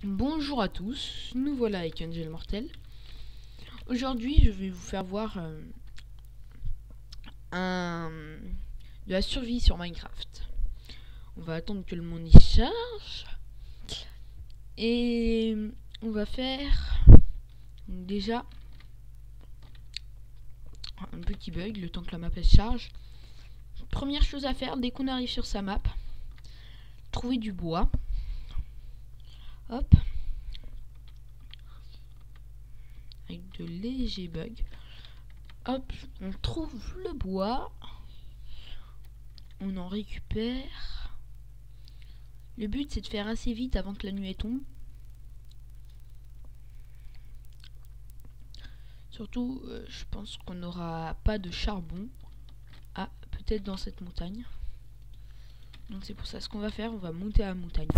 Bonjour à tous, nous voilà avec Angel Mortel. Aujourd'hui, je vais vous faire voir de la survie sur Minecraft. On va attendre que le monde y charge. Et on va faire déjà un petit bug le temps que la map elle charge. Première chose à faire dès qu'on arrive sur sa map, trouver du bois. Hop. Avec de légers bugs. Hop, on trouve le bois. On en récupère. Le but c'est de faire assez vite avant que la nuit tombe. Surtout, je pense qu'on n'aura pas de charbon. Ah, peut-être dans cette montagne. Donc c'est pour ça ce qu'on va faire, on va monter à la montagne.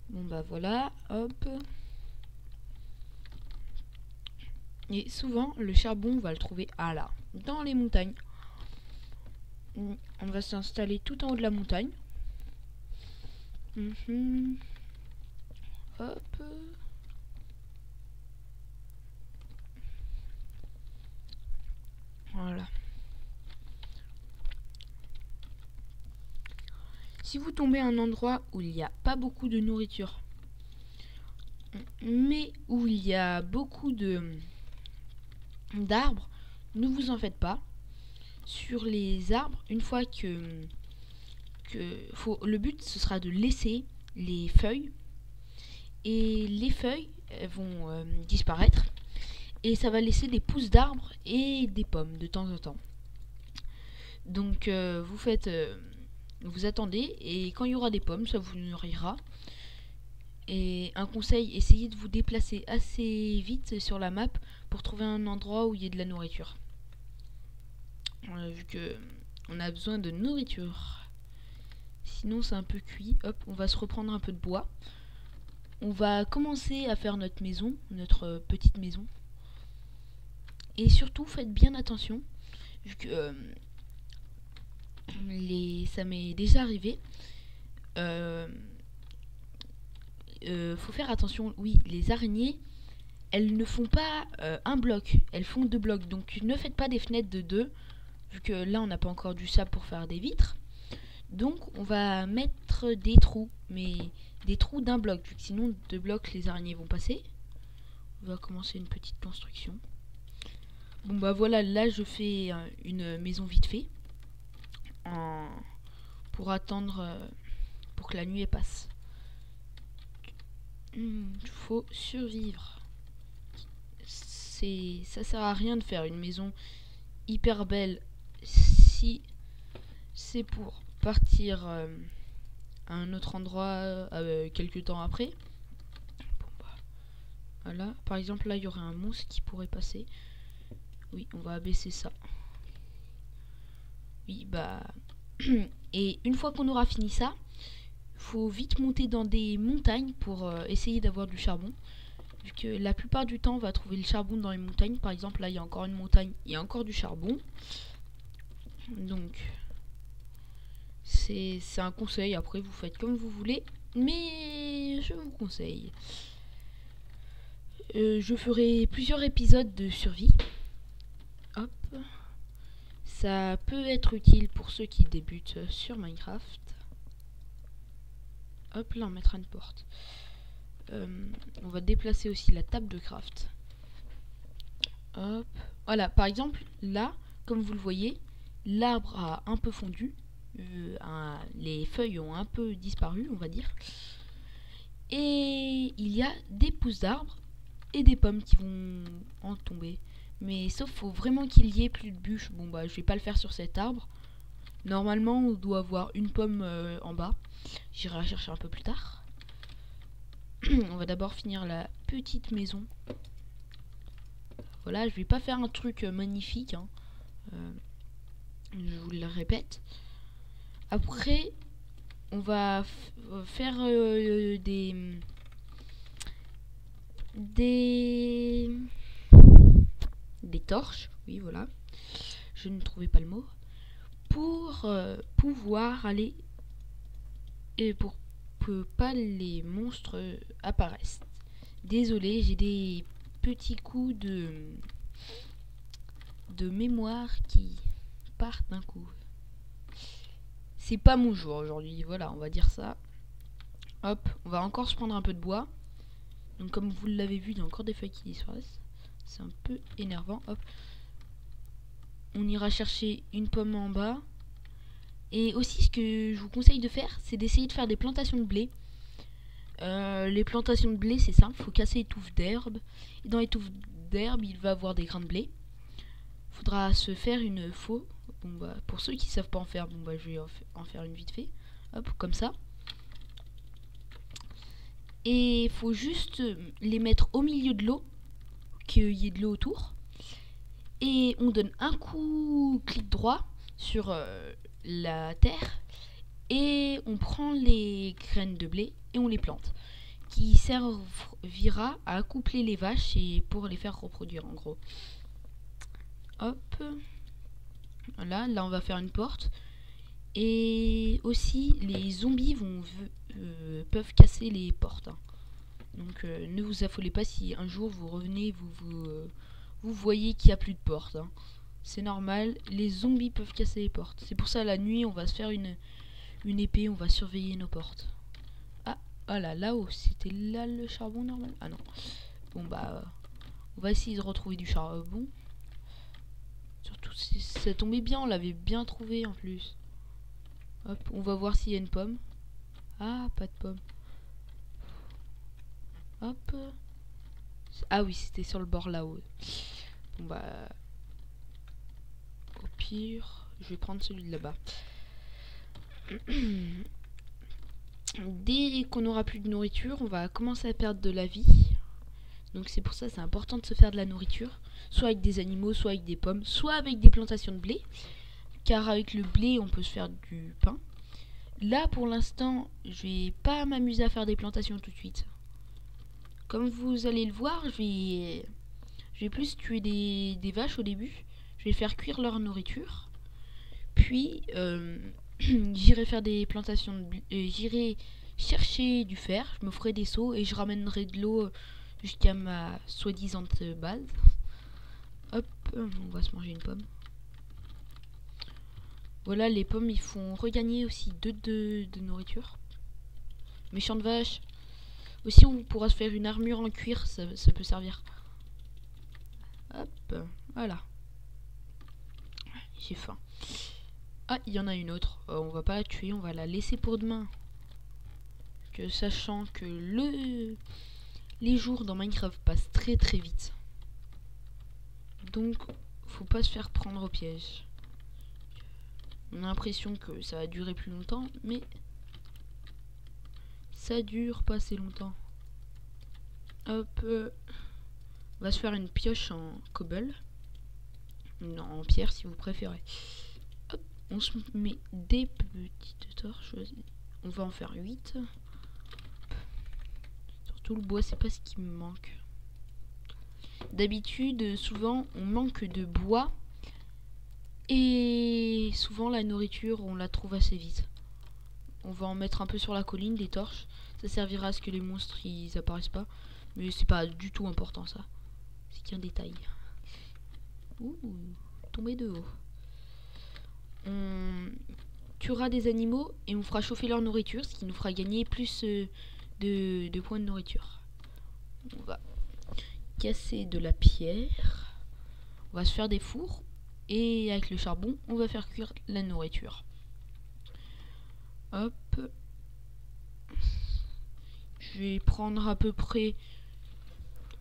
Bon bah voilà, hop. Et souvent, le charbon, on va le trouver là, dans les montagnes. On va s'installer tout en haut de la montagne. Hop. Voilà. Si vous tombez à un endroit où il n'y a pas beaucoup de nourriture, mais où il y a beaucoup d'arbres, ne vous en faites pas. Sur les arbres, une fois le but ce sera de laisser les feuilles, et les feuilles elles vont disparaître, et ça va laisser des pousses d'arbres et des pommes de temps en temps. Donc vous attendez, et quand il y aura des pommes, ça vous nourrira. Et un conseil, essayez de vous déplacer assez vite sur la map pour trouver un endroit où il y ait de la nourriture. Vu que on a besoin de nourriture. Sinon c'est un peu cuit. Hop, on va se reprendre un peu de bois. On va commencer à faire notre maison, notre petite maison. Et surtout faites bien attention, vu que ça m'est déjà arrivé. Faut faire attention, oui, les araignées, elles ne font pas un bloc, elles font 2 blocs. Donc ne faites pas des fenêtres de 2, vu que là on n'a pas encore du sable pour faire des vitres. Donc on va mettre des trous, mais des trous d'un bloc, vu que sinon 2 blocs les araignées vont passer. On va commencer une petite construction. Bon bah voilà, là je fais une maison vite fait pour attendre pour que la nuit passe. Faut survivre. Ça sert à rien de faire une maison hyper belle si c'est pour partir à un autre endroit quelques temps après. Bon bah voilà, par exemple là il y aurait un monstre qui pourrait passer. Oui, on va abaisser ça. Oui bah et une fois qu'on aura fini ça, faut vite monter dans des montagnes pour essayer d'avoir du charbon. Vu que la plupart du temps on va trouver le charbon dans les montagnes. Par exemple là il y a encore une montagne, il y a encore du charbon. Donc c'est un conseil, après vous faites comme vous voulez, mais je vous conseille. Je ferai plusieurs épisodes de survie. Hop. Ça peut être utile pour ceux qui débutent sur Minecraft. Hop là on mettra une porte. On va déplacer aussi la table de craft. Hop. Voilà, par exemple, là, comme vous le voyez, l'arbre a un peu fondu. Les feuilles ont un peu disparu, on va dire. Et il y a des pousses d'arbres et des pommes qui vont en tomber. Mais sauf, faut vraiment qu'il y ait plus de bûches. Bon bah, je vais pas le faire sur cet arbre. Normalement, on doit avoir une pomme en bas. J'irai la chercher un peu plus tard. On va d'abord finir la petite maison. Voilà, je vais pas faire un truc magnifique, hein. Je vous le répète. Après, on va faire des torches. Oui, voilà. Je ne trouvais pas le mot. Pour pouvoir aller et pour que pas les monstres apparaissent. Désolé, j'ai des petits coups de mémoire qui partent d'un coup. C'est pas mon jour aujourd'hui, voilà, on va dire ça. Hop, on va encore se prendre un peu de bois. Donc comme vous l'avez vu, il y a encore des feuilles qui disparaissent. C'est un peu énervant. Hop. On ira chercher une pomme en bas. Et aussi, ce que je vous conseille de faire, c'est d'essayer de faire des plantations de blé. Les plantations de blé, c'est simple, il faut casser les touffes d'herbe. Et dans les touffes d'herbe, il va avoir des grains de blé. Il faudra se faire une faux. Bon, bah, pour ceux qui ne savent pas en faire, bon, bah, je vais en faire une vite fait. Hop, comme ça. Et il faut juste les mettre au milieu de l'eau, qu'il y ait de l'eau autour. Et on donne un coup clic droit sur la terre. Et on prend les graines de blé et on les plante. Qui servira à accoupler les vaches et pour les faire reproduire en gros. Hop. Voilà, là on va faire une porte. Et aussi les zombies peuvent casser les portes. Hein. Donc ne vous affolez pas si un jour vous revenez, vous voyez qu'il n'y a plus de porte. Hein. C'est normal, les zombies peuvent casser les portes. C'est pour ça la nuit on va se faire une épée, on va surveiller nos portes. Ah, voilà, là-haut, c'était là le charbon normal. Ah non. Bon bah, on va essayer de retrouver du charbon. Surtout si ça tombait bien, on l'avait bien trouvé en plus. Hop, on va voir s'il y a une pomme. Ah, pas de pomme. Hop. Ah oui, c'était sur le bord là-haut. Bon bah, au pire, je vais prendre celui de là-bas. Dès qu'on n'aura plus de nourriture, on va commencer à perdre de la vie. Donc c'est pour ça c'est important de se faire de la nourriture. Soit avec des animaux, soit avec des pommes, soit avec des plantations de blé. Car avec le blé, on peut se faire du pain. Là, pour l'instant, je vais pas m'amuser à faire des plantations tout de suite. Comme vous allez le voir, je vais plus tuer des vaches au début. Je vais faire cuire leur nourriture. Puis, j'irai faire des plantations de blé. J'irai chercher du fer. Je me ferai des seaux et je ramènerai de l'eau jusqu'à ma soi-disant base. Hop, on va se manger une pomme. Voilà, les pommes, ils font regagner aussi 2 de nourriture. Méchante vache. Aussi, on pourra se faire une armure en cuir, ça peut servir. Hop, voilà. J'ai faim. Ah, il y en a une autre. On va pas la tuer, on va la laisser pour demain. Que sachant que les jours dans Minecraft passent très très vite. Donc, faut pas se faire prendre au piège. On a l'impression que ça va durer plus longtemps, mais ça dure pas assez longtemps. Hop, on va se faire une pioche en cobble. Non, en pierre si vous préférez. Hop, on se met des petites torches. On va en faire 8. Surtout le bois, c'est pas ce qui me manque. D'habitude, souvent, on manque de bois. Et souvent, la nourriture, on la trouve assez vite. On va en mettre un peu sur la colline, des torches. Ça servira à ce que les monstres, ils apparaissent pas. Mais c'est pas du tout important, ça. C'est qu'un détail. Ouh, tomber de haut. On tuera des animaux et on fera chauffer leur nourriture, ce qui nous fera gagner plus de points de nourriture. On va casser de la pierre. On va se faire des fours. Et avec le charbon, on va faire cuire la nourriture. Hop. Je vais prendre à peu près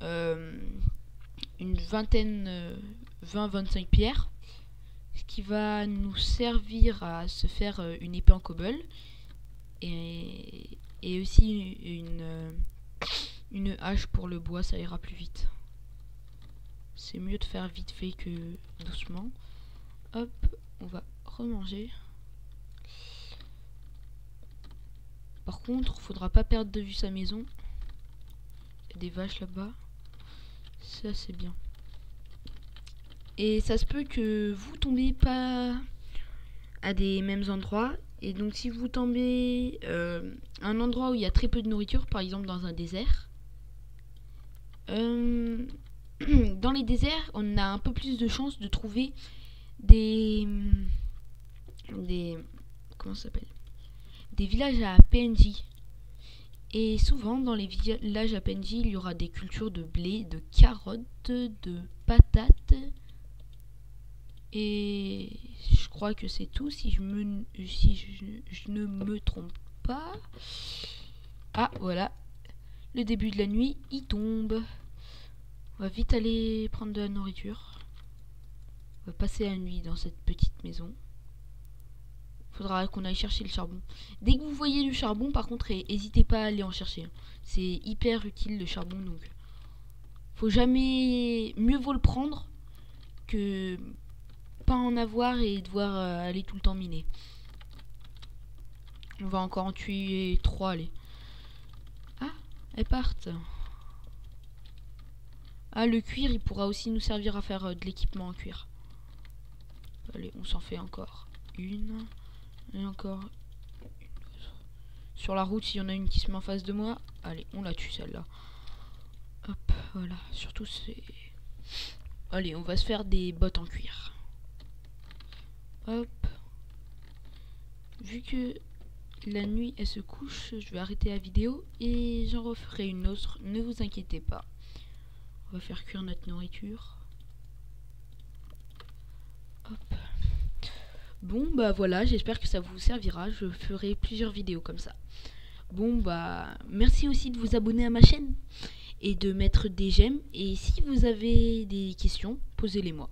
une vingtaine, 20-25 pierres. Ce qui va nous servir à se faire une épée en cobble. Et aussi une hache pour le bois, ça ira plus vite. C'est mieux de faire vite fait que doucement. Hop, on va remanger. Par contre, faudra pas perdre de vue sa maison. Il y a des vaches là-bas. Ça, c'est bien. Et ça se peut que vous tombez pas à des mêmes endroits. Et donc si vous tombez à un endroit où il y a très peu de nourriture, par exemple dans un désert, dans les déserts, on a un peu plus de chances de trouver des comment ça s'appelle, des villages à PNJ. Et souvent dans les villages à PNJ, il y aura des cultures de blé, de carottes, de patates. Et je crois que c'est tout si je ne me trompe pas. Ah voilà, le début de la nuit, il tombe. On va vite aller prendre de la nourriture. On va passer la nuit dans cette petite maison. Faudra qu'on aille chercher le charbon. Dès que vous voyez du charbon, par contre, n'hésitez pas à aller en chercher. C'est hyper utile le charbon, donc faut jamais, mieux vaut le prendre que pas en avoir et devoir aller tout le temps miner. On va encore en tuer 3, allez. Ah, elles partent. Ah, le cuir, il pourra aussi nous servir à faire de l'équipement en cuir. Allez, on s'en fait encore une. Et encore une autre. Sur la route, s'il y en a une qui se met en face de moi, allez, on la tue celle-là. Hop, voilà. Surtout c'est... Allez, on va se faire des bottes en cuir. Hop. Vu que la nuit elle se couche, je vais arrêter la vidéo et j'en referai une autre, ne vous inquiétez pas. On va faire cuire notre nourriture. Hop. Bon bah voilà, j'espère que ça vous servira, je ferai plusieurs vidéos comme ça. Bon bah merci aussi de vous abonner à ma chaîne et de mettre des j'aime, et si vous avez des questions, posez-les moi.